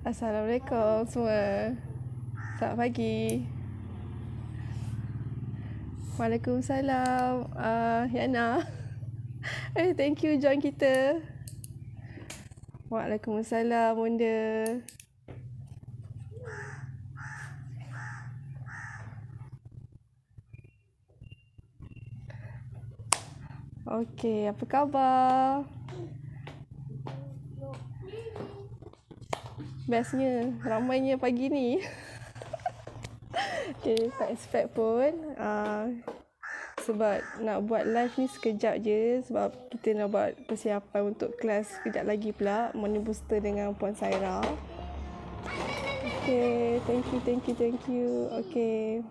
Assalamualaikum semua. Selamat pagi. Waalaikumsalam. Yana. Thank you join kita. Waalaikumsalam Bunda. Okey, apa khabar? Bestnya, ramainya pagi ni. Okay, tak expect pun. Sebab nak buat live ni sekejap je. Sebab kita nak buat persiapan untuk kelas sekejap lagi pula. Morning booster dengan Puan Saira. Okay, thank you. Okay.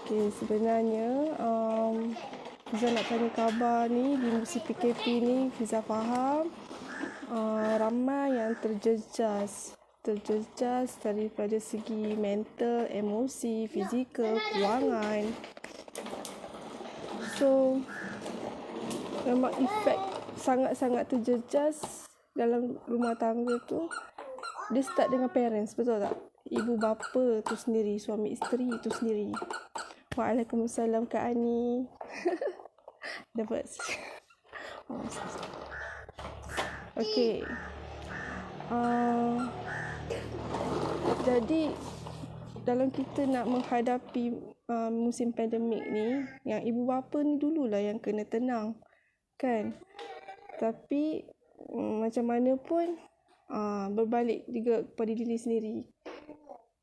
Okay, sebenarnya Fiza nak tanya khabar ni di musim PKP ni. Fiza faham ramai yang terjejas daripada segi mental, emosi, fizikal, kewangan. So memang efek sangat-sangat terjejas dalam rumah tangga tu. Dia start dengan parents, betul tak? Ibu bapa tu sendiri, suami isteri tu sendiri. Waalaikumsalam Kak Ani. Dapat. Okey. Jadi dalam kita nak menghadapi musim pandemik ni, yang ibu bapa ni dululah yang kena tenang, kan? Tapi macam mana pun berbalik juga kepada diri sendiri.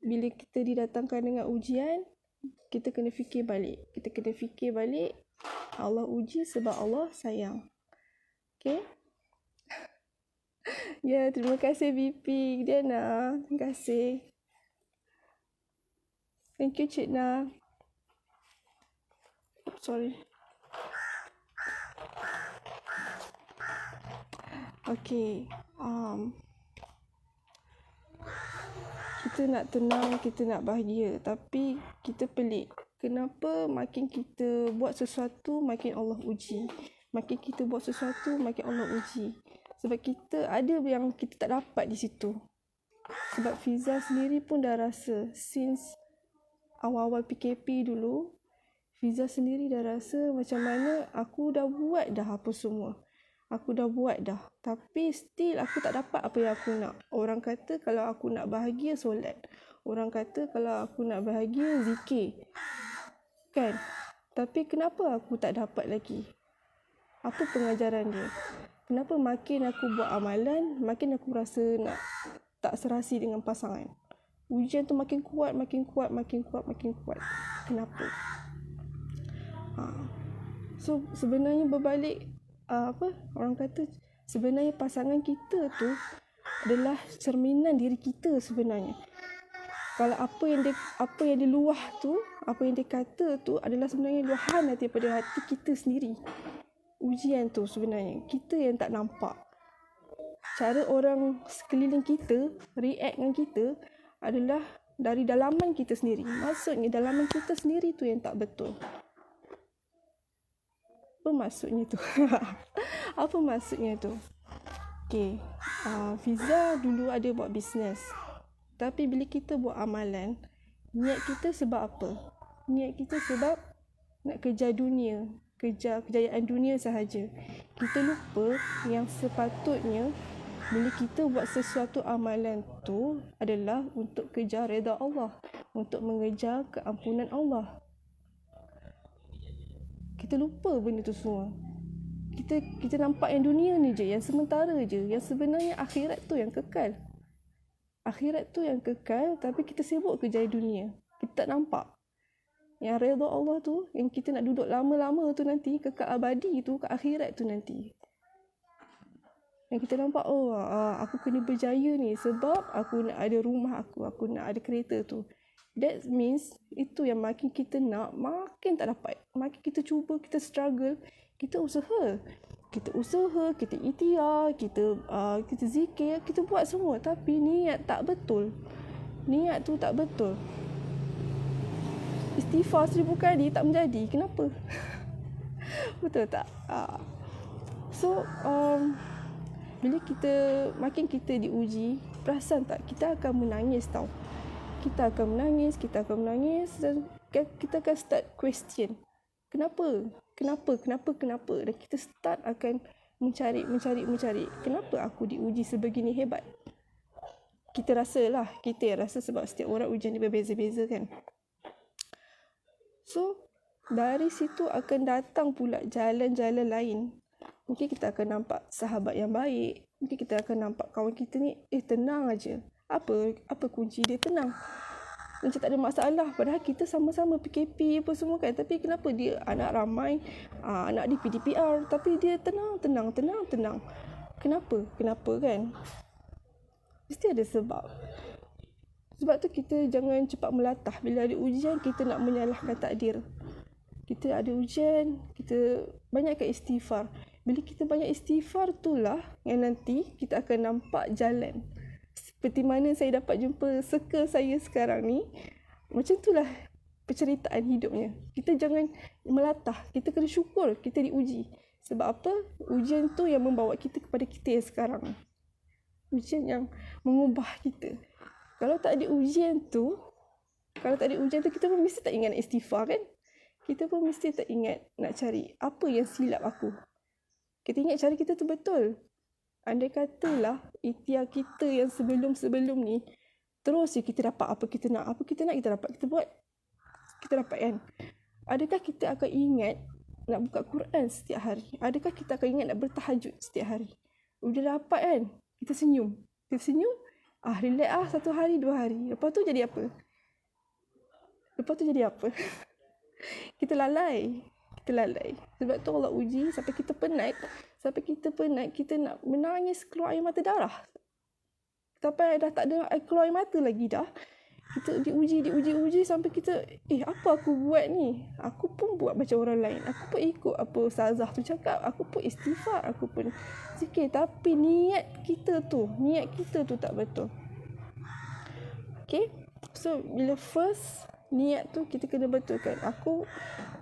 Bila kita didatangkan dengan ujian, kita kena fikir balik. Allah uji sebab Allah sayang. Okay? Ya, terima kasih BP Diana. Terima kasih. Thank you Cik Na. Sorry. Okay. Kita nak tenang, kita nak bahagia. Tapi kita pelik. Kenapa makin kita buat sesuatu, makin Allah uji. Makin kita buat sesuatu, makin Allah uji. Sebab kita ada yang kita tak dapat di situ. Sebab Fiza sendiri pun dah rasa. Since awal-awal PKP dulu, Fiza sendiri dah rasa macam mana aku dah buat dah apa semua. Tapi still aku tak dapat apa yang aku nak. Orang kata kalau aku nak bahagia, solat. Orang kata kalau aku nak bahagia, zikir. Kan? Tapi kenapa aku tak dapat lagi? Apa pengajaran dia? Kenapa makin aku buat amalan, makin aku rasa nak tak serasi dengan pasangan? Ujian tu makin kuat. Kenapa? So sebenarnya berbalik, orang kata sebenarnya pasangan kita tu adalah cerminan diri kita sebenarnya. Kalau apa yang dia luah tu, apa yang dia kata tu adalah sebenarnya luahan daripada hati kita sendiri. Ujian tu sebenarnya kita yang tak nampak. Cara orang sekeliling kita react dengan kita adalah dari dalaman kita sendiri. Maksudnya dalaman kita sendiri tu yang tak betul. Apa maksudnya tu? Apa maksudnya tu? Okay. Fiza dulu ada buat bisnes. Tapi bila kita buat amalan, niat kita sebab apa? Niat kita sebab nak kejar dunia. Kejar kejayaan dunia sahaja. Kita lupa yang sepatutnya bila kita buat sesuatu amalan tu adalah untuk kejar redha Allah. Untuk mengejar keampunan Allah. Kita lupa benda tu semua. Kita nampak yang dunia ni je, yang sementara je. Yang sebenarnya akhirat tu yang kekal. Akhirat tu yang kekal, tapi kita sibuk kejar dunia. Kita tak nampak. Yang redha Allah tu, yang kita nak duduk lama-lama tu nanti, kekal abadi tu, ke akhirat tu nanti. Yang kita nampak, aku kena berjaya ni sebab aku nak ada rumah aku nak ada kereta tu. That means itu yang makin kita nak, makin tak dapat. Makin kita cuba, kita struggle, kita usaha. Kita ikhtiar, kita zikir, kita buat semua. Tapi niat tak betul. Niat tu tak betul. Istighfar 1000 kali tak menjadi. Kenapa? Betul tak? So, bila makin kita diuji, perasan tak? Kita akan menangis tau. Kita akan menangis dan kita akan start question. Kenapa? Dan kita start akan mencari. Kenapa aku diuji sebegini hebat? Kita rasa sebab setiap orang ujian dia berbeza-beza kan. So, dari situ akan datang pula jalan-jalan lain. Mungkin kita akan nampak sahabat yang baik. Mungkin kita akan nampak kawan kita ni, tenang aja. Apa kunci dia tenang? Macam tak ada masalah. Padahal kita sama-sama PKP apa semua kan. Tapi kenapa dia anak ramai, anak di PDPR. Tapi dia tenang. Kenapa kan? Mesti ada sebab. Sebab tu kita jangan cepat melatah. Bila ada ujian, kita nak menyalahkan takdir. Kita ada ujian, kita banyakkan istighfar. Bila kita banyak istighfar itulah yang nanti kita akan nampak jalan. Seperti mana saya dapat jumpa circle saya sekarang ni. Macam itulah penceritaan hidupnya. Kita jangan melatah. Kita kena syukur kita diuji. Sebab apa? Ujian tu yang membawa kita kepada kita yang sekarang. Ujian yang mengubah kita. Kalau tak ada ujian tu, kita pun mesti tak ingat nak istighfar kan? Kita pun mesti tak ingat nak cari apa yang silap aku. Kita ingat cara kita tu betul. Andai katalah ikhtiar kita yang sebelum ni, terus kita dapat apa kita nak kita dapat, kita buat, kita dapat kan? Adakah kita akan ingat nak buka Quran setiap hari? Adakah kita akan ingat nak bertahajud setiap hari? Udah dapat kan? Kita senyum. Relax 1 hari 2 hari. Lepas tu jadi apa? Kita lalai. Sebab tu Allah uji sampai kita penat. Kita nak menangis keluar air mata darah. Sampai dah tak ada keluar air mata lagi dah. Kita diuji sampai kita, apa aku buat ni? Aku pun buat macam orang lain. Aku pun ikut apa ustazah tu cakap. Aku pun istighfar. Aku pun zikir. Tapi niat kita tu tak betul. Okay? So, bila first niat tu kita kena betulkan.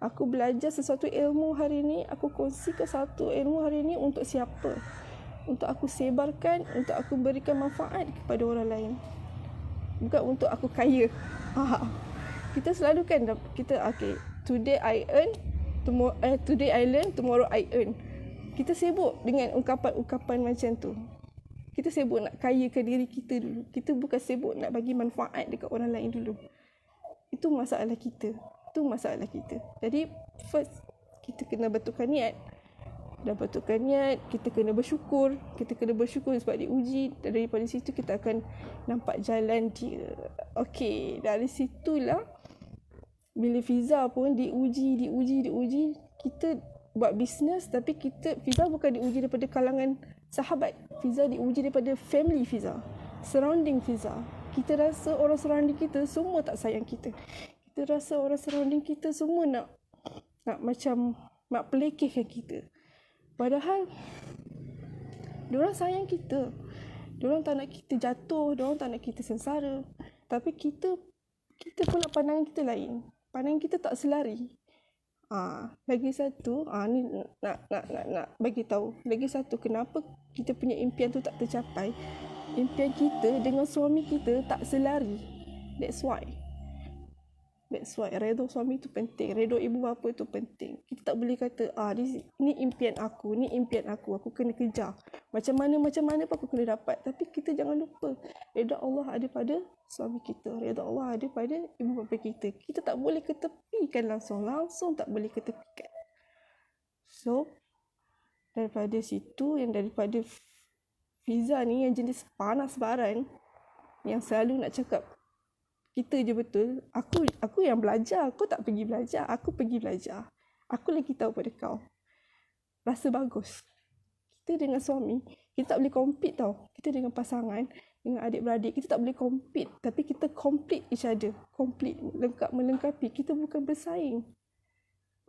Aku belajar sesuatu ilmu hari ni, aku kongsikan satu ilmu hari ni untuk siapa? Untuk aku sebarkan, untuk aku berikan manfaat kepada orang lain. Bukan untuk aku kaya. Kita selalu kan today I learn, tomorrow I earn. Kita sibuk dengan ungkapan-ungkapan macam tu. Kita sibuk nak kayakan diri kita dulu. Kita bukan sibuk nak bagi manfaat dekat orang lain dulu. Itu masalah kita. Jadi first kita kena betulkan niat. Dah betulkan niat, kita kena bersyukur. Sebab diuji. Daripada situ kita akan nampak jalan dia. Okey, dari situlah bila Fiza pun diuji, kita buat bisnes, tapi Fiza bukan diuji daripada kalangan sahabat. Fiza diuji daripada family Fiza, surrounding Fiza. Kita rasa orang surrounding kita semua tak sayang kita. Kita rasa orang surrounding kita semua nak macam nak pelekehkan kita. Padahal diorang sayang kita. Diorang tak nak kita jatuh, diorang tak nak kita sengsara. Tapi kita pula pandangan kita lain. Pandangan kita tak selari. Lagi satu, ni nak bagi tahu. Lagi satu, kenapa kita punya impian tu tak tercapai? Impian kita dengan suami kita tak selari. That's why redha suami tu penting. Redha ibu bapa tu penting. Kita tak boleh kata ni impian aku, aku kena kejar. Macam mana pun aku kena dapat. Tapi kita jangan lupa, redha Allah ada pada suami kita, redha Allah ada pada ibu bapa kita. Kita tak boleh ketepikan langsung tak boleh ketepikan. So daripada situ, daripada Fiza ni yang jenis panas baran, yang selalu nak cakap kita je betul. Aku yang belajar, kau tak pergi belajar. Aku pergi belajar. Aku lagi tahu pada kau. Rasa bagus. Kita dengan suami, kita tak boleh compete tau. Kita dengan pasangan, dengan adik-beradik. Kita tak boleh compete, tapi kita complete each other. Complete, melengkapi. Kita bukan bersaing.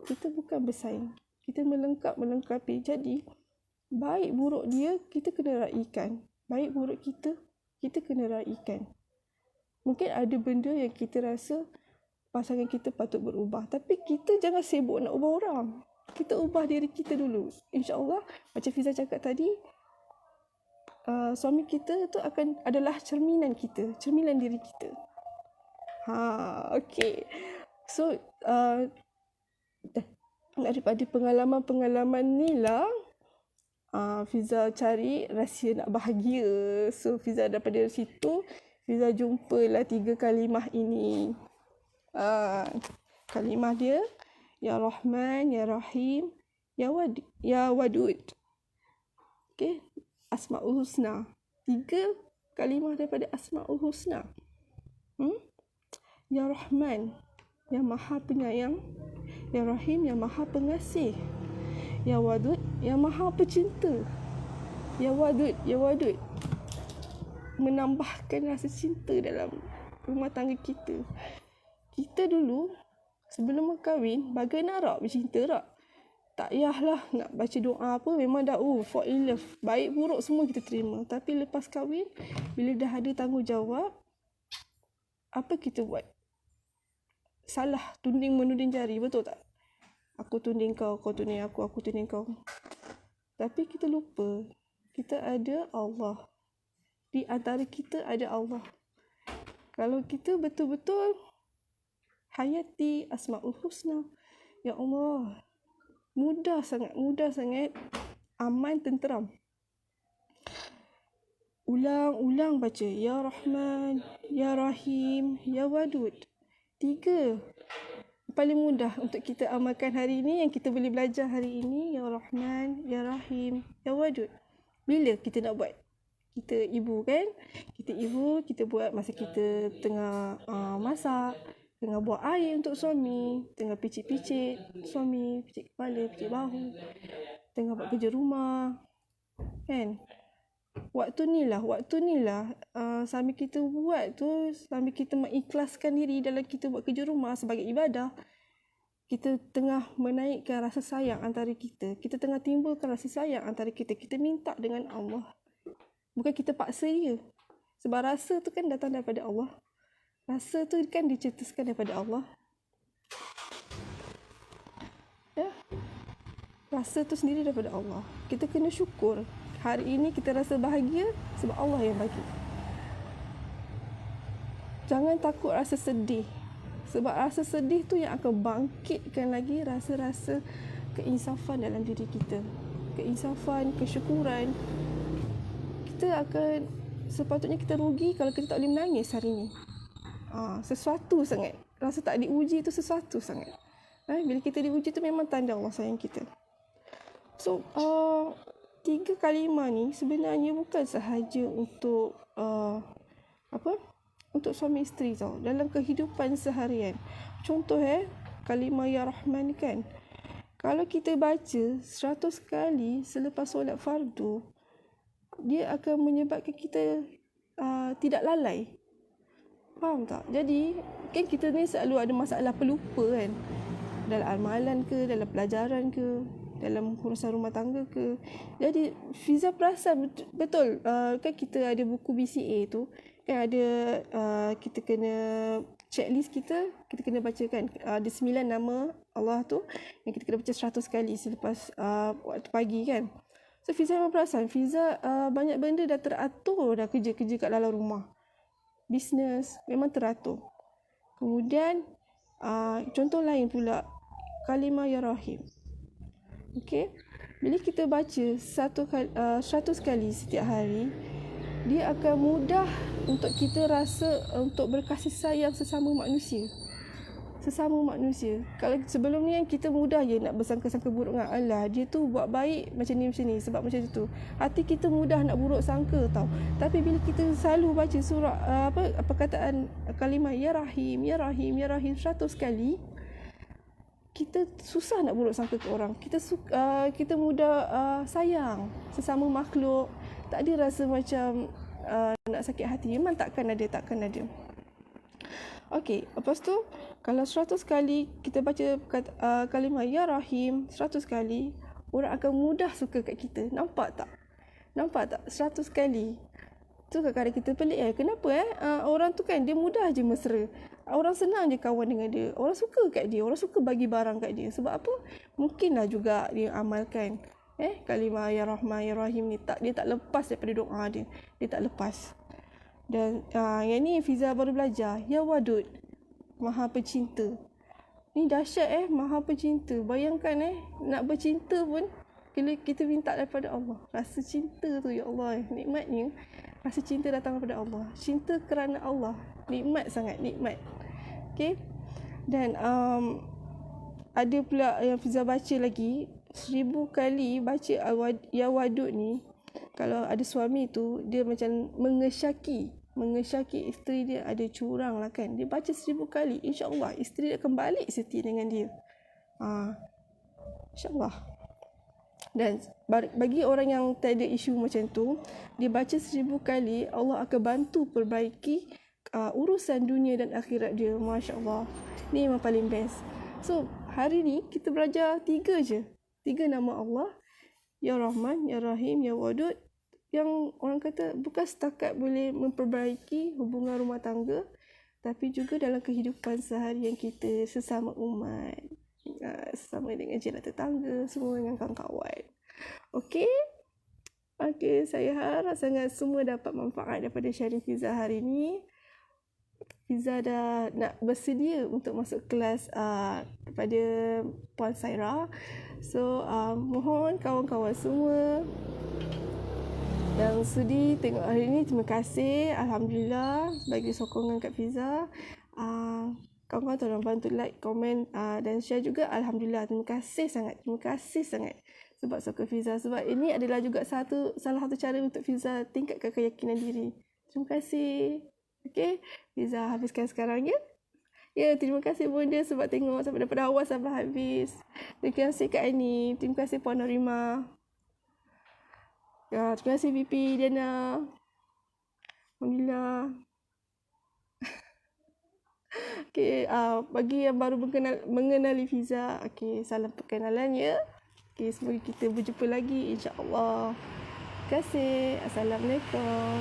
Kita melengkapi. Jadi, baik buruk dia, kita kena raikan. Baik buruk kita kena raikan. Mungkin ada benda yang kita rasa pasangan kita patut berubah. Tapi kita jangan sibuk nak ubah orang. Kita ubah diri kita dulu. InsyaAllah, macam Fiza cakap tadi, suami kita tu adalah cerminan kita. Cerminan diri kita. Okay. So, daripada pengalaman-pengalaman ni lah, Fiza cari rahsia nak bahagia. So, Fiza daripada situ, Fiza jumpalah 3 kalimah ini. Kalimah dia, Ya Rahman, Ya Rahim, Ya Wadud. Okay, Asma'ul Husna. 3 kalimah daripada Asma'ul Husna. Ya Rahman, yang Maha Penyayang. Ya Rahim, yang Maha Pengasih. Ya Wadud, yang Maha Pecinta. Ya Wadud, menambahkan rasa cinta dalam rumah tangga kita. Kita dulu, sebelum berkahwin, bagai narak bercinta tak? Tak payahlah nak baca doa apa, memang dah fall in love. Baik buruk semua kita terima. Tapi lepas kahwin, bila dah ada tanggungjawab, apa kita buat? Salah menuding jari, betul tak? Aku tunding kau, kau tunding aku tunding kau. Tapi kita lupa, kita ada Allah. Di antara kita ada Allah. Kalau kita betul-betul hayati Asma'ul Husna, ya Allah, mudah sangat, aman, tenteram. Ulang-ulang baca, Ya Rahman, Ya Rahim, Ya Wadud. 3 paling mudah untuk kita amalkan hari ini, yang kita boleh belajar hari ini. Ya Rahman, Ya Rahim, Ya Wadud. Bila kita nak buat? Kita ibu kan? Kita buat masa kita tengah masak, tengah buat air untuk suami, tengah picit-picit suami, picit kepala, picit bahu, tengah buat kerja rumah, kan? Waktu ni lah sambil kita buat tu, sambil kita mengikhlaskan diri dalam kita buat kerja rumah sebagai ibadah, kita tengah menaikkan rasa sayang antara kita. Kita tengah timbulkan rasa sayang antara kita. Kita minta dengan Allah. Bukan kita paksa dia. Sebab rasa tu kan datang daripada Allah. Rasa tu kan dicetuskan daripada Allah. Ya. Rasa tu sendiri daripada Allah. Kita kena syukur. Hari ini kita rasa bahagia sebab Allah yang bagi. Jangan takut rasa sedih. Sebab rasa sedih tu yang akan bangkitkan lagi rasa-rasa keinsafan dalam diri kita. Keinsafan, kesyukuran. Sepatutnya kita rugi kalau kita tak boleh menangis hari ini. Sesuatu sangat. Rasa tak diuji tu sesuatu sangat. Bila kita diuji tu memang tanda Allah sayang kita. So, 3 kalimah ni sebenarnya bukan sahaja untuk untuk suami isteri tau, dalam kehidupan seharian. Contoh kalimah Ya Rahman kan, kalau kita baca 100 kali selepas solat fardu, dia akan menyebabkan kita tidak lalai. Faham tak? Jadi kan kita ni selalu ada masalah pelupa kan, dalam amalan ke, dalam pelajaran ke, dalam urusan rumah tangga ke. Jadi Fiza perasan betul kan kita ada buku BCA tu kan, ada kita kena checklist kita kena baca kan, ada 9 nama Allah tu yang kita kena baca 100 kali selepas waktu pagi kan. So Fiza memang perasan, Fiza banyak benda dah teratur dah, kerja-kerja kat dalam rumah, bisnes memang teratur. Kemudian contoh lain pula, kalimah Ya Rahim. Okey, bila kita baca 100 kali setiap hari, dia akan mudah untuk kita rasa untuk berkasih sayang sesama manusia. Kalau sebelum ni kan kita mudah je nak bersangka-sangka buruk dengan Allah. Dia tu buat baik macam ni sebab macam tu. Hati kita mudah nak buruk sangka tau. Tapi bila kita selalu baca surah perkataan kalimah Ya Rahim, Ya Rahim, Ya Rahim 100 kali, kita susah nak buruk sangka ke orang. Kita mudah sayang sesama makhluk. Tak ada rasa macam nak sakit hati. Memang takkan ada. Okey, lepas tu kalau 100 kali kita baca kalimah Ya Rahim 100 kali, orang akan mudah suka kat kita. Nampak tak? 100 kali. Tu kadang-kadang kita pelik kenapa orang tu kan dia mudah je mesra. Orang senang je kawan dengan dia. Orang suka kat dia. Orang suka bagi barang kat dia. Sebab apa? Mungkinlah juga dia amalkan kalimah Ya Rahman Ya Rahim ni. Dia tak lepas daripada doa dia. Dia tak lepas. Dan yang ni Fiza baru belajar. Ya Wadud, Maha Pencinta. Ni dahsyat Maha Pencinta. Bayangkan nak bercinta pun bila kita minta daripada Allah. Rasa cinta tu ya Allah nikmatnya. Rasa cinta datang daripada Allah. Cinta kerana Allah. Nikmat sangat, nikmat. Okay. Dan ada pula yang Fiza baca lagi 1000 kali baca Ya Wadud ni. Kalau ada suami tu, dia macam mengesyaki isteri dia ada curang lah kan. Dia baca 1000 kali, insyaAllah isteri dia akan balik setia dengan dia. InsyaAllah. Dan bagi orang yang tak ada isu macam tu, dia baca 1000 kali, Allah akan bantu perbaiki urusan dunia dan akhirat dia. Masya Allah. Ni memang paling best. So, hari ni kita belajar 3 nama Allah. Ya Rahman, Ya Rahim, Ya Wadud. Yang orang kata bukan setakat boleh memperbaiki hubungan rumah tangga, tapi juga dalam kehidupan seharian kita sesama umat, sesama dengan jiran tetangga, semua dengan kawan-kawan. Okey, saya harap sangat semua dapat manfaat daripada sharing Fiza hari ini. Fiza dah nak bersedia untuk masuk kelas kepada Puan Saira. So, mohon kawan-kawan semua yang sudi tengok hari ni, terima kasih. Alhamdulillah bagi sokongan kat Fiza. Kawan-kawan tolong bantu like, komen dan share juga. Alhamdulillah, terima kasih sangat sebab sokong Fiza. Sebab ini adalah juga salah satu cara untuk Fiza tingkatkan keyakinan diri. Terima kasih. Okey, Fiza habiskan sekarang ya. Ya, terima kasih Bonda sebab tengok sampai daripada awal sampai habis. Terima kasih Kak Ani. Terima kasih Puan Norima. Ya, terima kasih VP Diana. Alhamdulillah. Okey, bagi yang baru mengenali Fiza, okey, salam perkenalan ya. Okey, semoga kita berjumpa lagi insya-Allah. Terima kasih. Assalamualaikum.